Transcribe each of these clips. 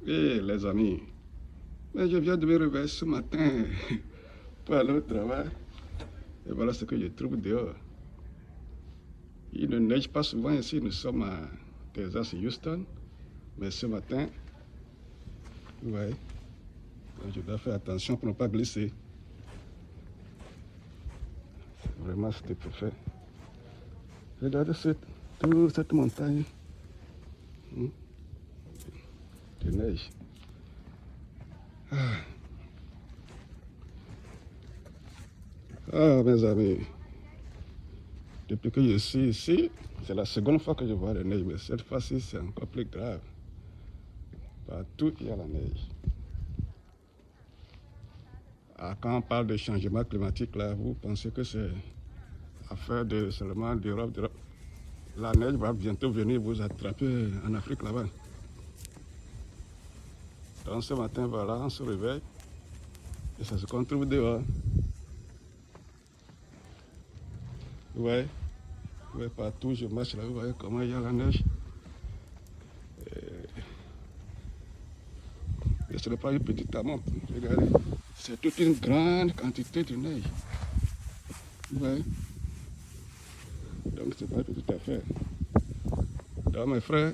Eh, les amis, mais je viens de me réveiller ce matin pour aller au travail. Et voilà ce que je trouve dehors. Il ne neige pas souvent ici, nous sommes à Texas et Houston. Mais ce matin, ouais, je dois faire attention pour ne pas glisser. Vraiment, c'était parfait. Regardez toute cette montagne de neige. Ah, mes amis, depuis que je suis ici, c'est la seconde fois que je vois la neige, mais cette fois-ci, c'est encore plus grave. Partout, il y a la neige. Ah, quand on parle de changement climatique, là, vous pensez que c'est affaire de seulement d'Europe. La neige va bientôt venir vous attraper en Afrique là-bas. Donc ce matin, voilà, on se réveille et ça se retrouve dehors. Ouais, ouais, partout, je marche là, vous voyez comment il y a la neige. Et ce n'est pas une petite amont, regardez. C'est toute une grande quantité de neige. Ouais. Donc c'est pas une petite affaire. Donc mes frères,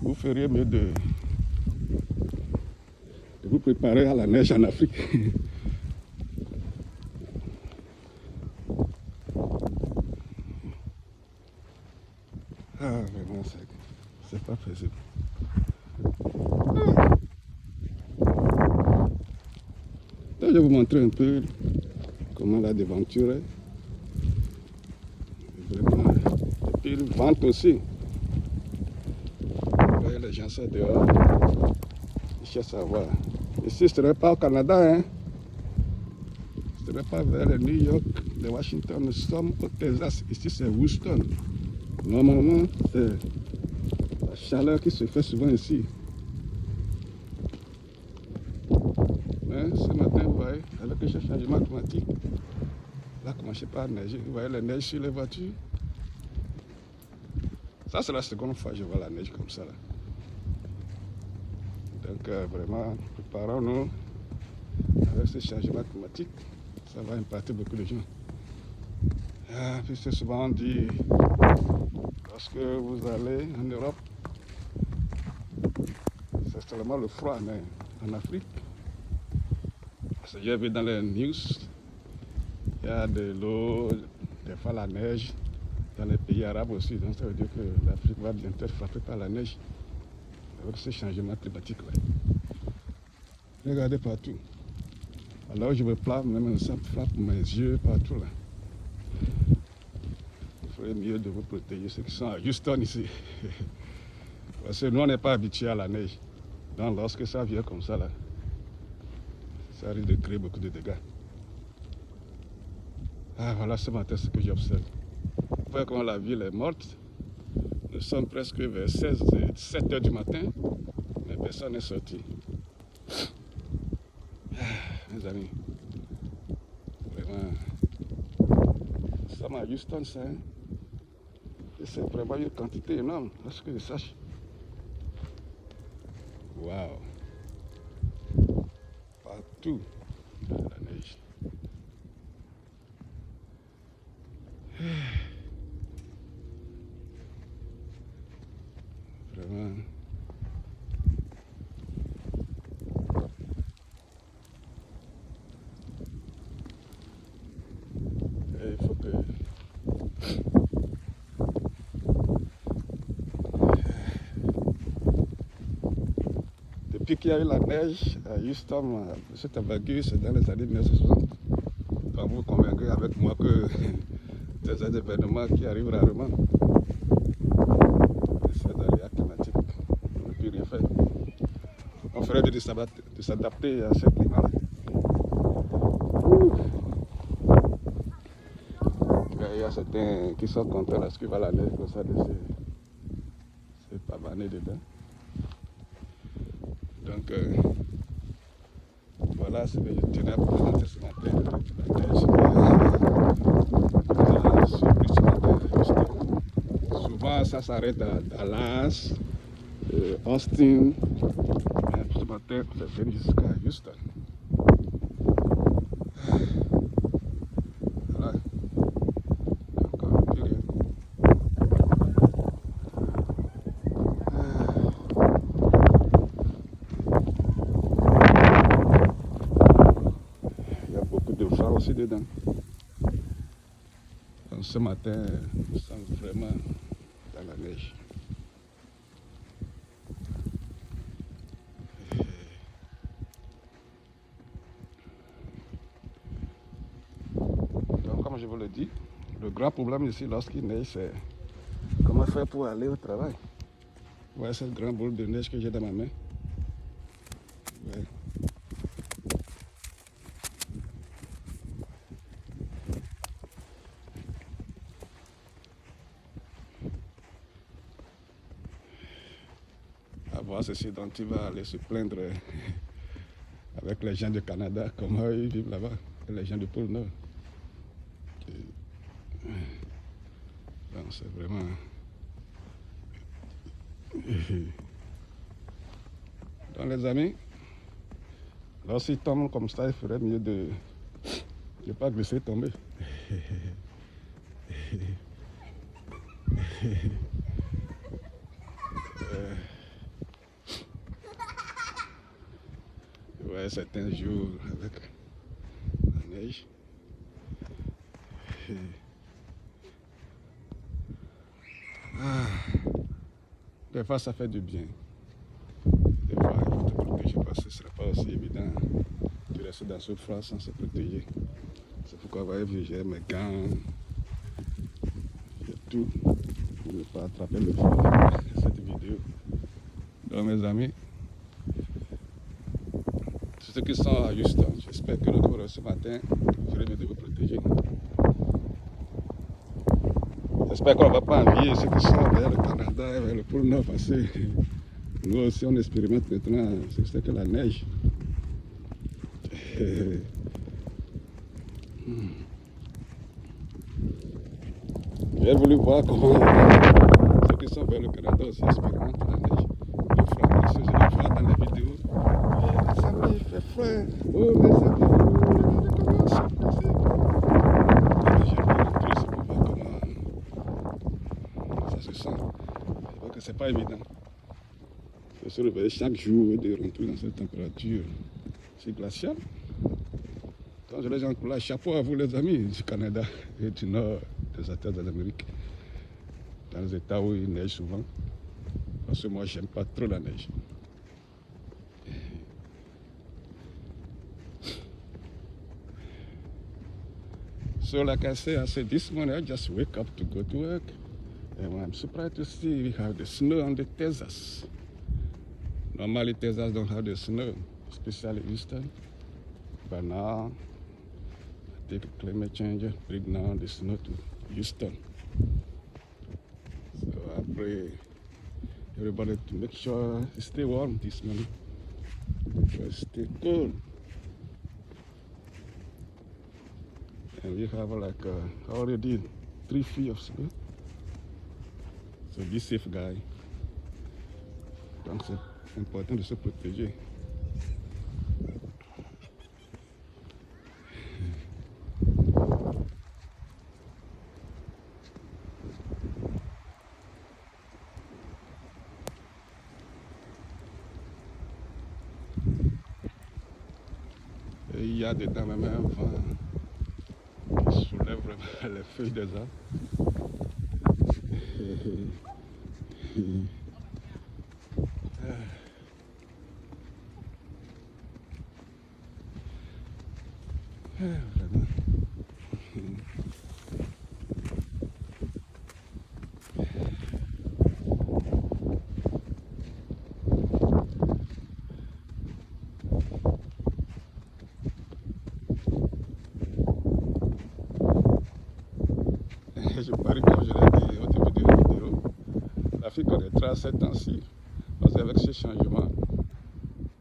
vous feriez mieux de vous préparer à la neige en Afrique. Ah, vraiment, c'est pas possible. Donc, je vais vous montrer un peu comment la devanture est. Vraiment. Et puis, le ventre aussi. Vous voyez, les gens sont dehors. Ils cherchent à voir. Ici, ce n'est pas au Canada, hein. Ce n'est pas vers le New York, le Washington. Nous sommes au Texas. Ici, c'est Houston. Normalement, c'est la chaleur qui se fait souvent ici. Mais ce matin, vous voyez, avec le changement climatique, là, commencez pas à neiger. Vous voyez la neige sur les voitures. Ça, c'est la seconde fois que je vois la neige comme ça. Là. Donc, vraiment, préparons-nous avec ce changement climatique. Ça va impacter beaucoup de gens. Ah, puis c'est souvent dit, lorsque vous allez en Europe, c'est seulement le froid, mais en Afrique, parce que j'ai vu dans les news, il y a de l'eau, des fois la neige, dans les pays arabes aussi. Donc ça veut dire que l'Afrique va bientôt être frappée par la neige, avec ce changement climatique. Là. Regardez partout. Alors je me plains, même ça frappe mes yeux partout là. Il faudrait mieux de vous protéger ceux qui sont à Houston ici. Parce que nous on n'est pas habitués à la neige. Donc lorsque ça vient comme ça là, ça risque de créer beaucoup de dégâts. Ah voilà ce matin ce que j'observe. Vous voyez comment la ville est morte. Nous sommes presque vers 7 heures du matin, mais personne n'est sorti. Mes amis, vraiment, nous sommes à Houston, ça, hein? Et c'est vraiment une quantité énorme, à ce que je sache. Waouh! Partout, dans la neige. Vraiment. Et il faut que... Depuis qu'il y a eu la neige à Houston, cette envergure, c'est dans les années 1960. Quand vous convaincrez avec moi que c'est un événement qui arrive rarement. C'est d'aléas climatiques. On ne peut rien faire. On ferait mieux de s'adapter à ce climat-là. Il y a certains qui sont contents parce qu'il va la neige comme ça de se pavaner dedans. Donc, voilà ce que je tenais à vous présenter ce matin. Souvent, ça s'arrête à Dallas, Austin. matin, on fait venir jusqu'à Houston. Voilà. Encore plus rien. Il y a beaucoup de phares aussi dedans. Donc ce matin, nous sommes vraiment dans la neige. Donc comme je vous le dis, le grand problème ici lorsqu'il neige, c'est comment faire pour aller au travail. Vous voyez cette grande boule de neige que j'ai dans ma main. Ouais. À voir ceci dont il va aller se plaindre avec les gens du Canada, comment ils vivent là-bas, les gens du pôle Nord. Donc c'est vraiment... Donc les amis, lorsqu'il tombe comme ça, il ferait mieux de ne pas laisser tomber. Ouais, certains jours avec la neige. Des fois, ça fait du bien. Des fois, il faut te protéger parce que ce ne sera pas aussi évident de rester dans ce froid sans se protéger. C'est pourquoi, vous voyez, j'ai mes gants, j'ai tout pour ne pas attraper le froid dans cette vidéo. Donc, mes amis, tous ceux qui sont à Houston, j'espère que le cours ce matin, je vais de vous protéger. J'espère qu'on ne va pas envier ceux qui sont vers le Canada et vers le pôle Nord parce que nous aussi on expérimente maintenant ce que c'est que la neige. J'ai voulu voir comment ceux qui sont vers le Canada aussi expérimentent la neige. Le froid, parce que je le vois dans les vidéos. Les amis, il fait froid. Oh, mes amis, regardez comment ils sont placés. J'ai voulu rentrer ici pour voir comment ça se sent. Je vois que c'est pas évident de se réveiller chaque jour et de rentrer dans cette température si glaciale. Donc je les encourage, chapeau à vous les amis du Canada et du nord des États de l'Amérique, dans les États où il neige souvent, parce que moi j'aime pas trop la neige. So like I said this morning I just wake up to go to work, and I'm surprised to see we have the snow on the Texas. Normally Texas don't have the snow, especially Houston, but now I think climate change bring down the snow to Houston. So I pray everybody to make sure you stay warm this morning, because stay cold. And we have like already 3 feet of snow. So be safe, guys. Donc c'est important de se protéger. Et il y a dedans même un vent qui soulève vraiment les feuilles des arbres. Vraiment. Je parie, comme je l'ai dit au début de la vidéo, l'Afrique connaîtra ces temps-ci, parce qu'avec ce changement,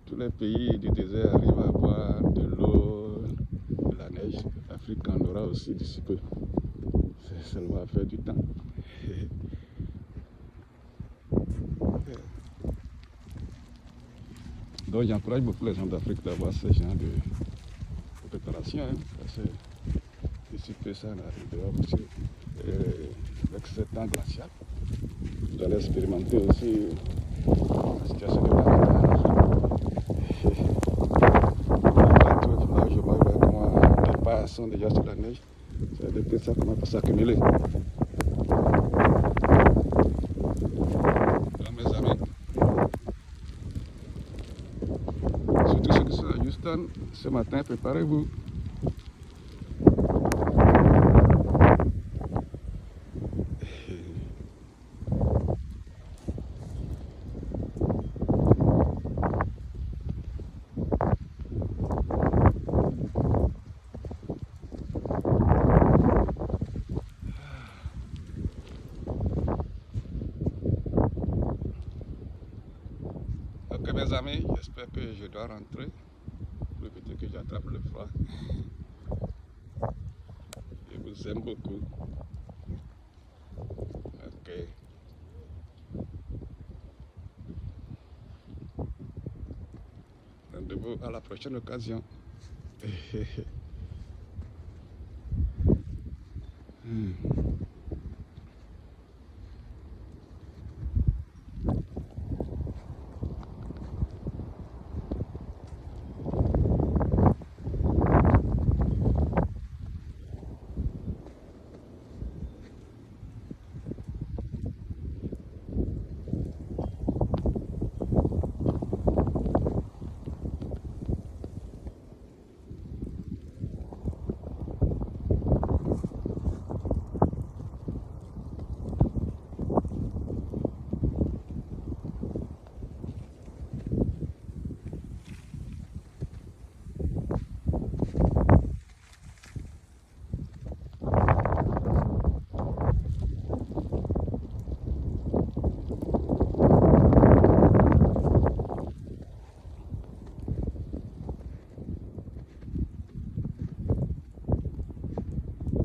tous les pays du désert arrivent à avoir de l'eau, de la neige. L'Afrique en aura aussi d'ici peu. C'est seulement affaire du temps. Donc j'encourage beaucoup les gens d'Afrique d'avoir ce genre de préparation. Hein, parce que ici, ça arrive dehors aussi. Avec ce temps glacial, vous allez expérimenter aussi la situation de la en Afrique. Là, je vois comment les pas sont déjà sur la neige. Ça veut dire que ça commence à s'accumuler. Alors, mes amis, surtout ceux qui sont à Houston, ce matin, préparez-vous. Ok mes amis, j'espère que je dois rentrer pour éviter que j'attrape le froid. Je vous aime beaucoup. Ok. Rendez-vous à la prochaine occasion.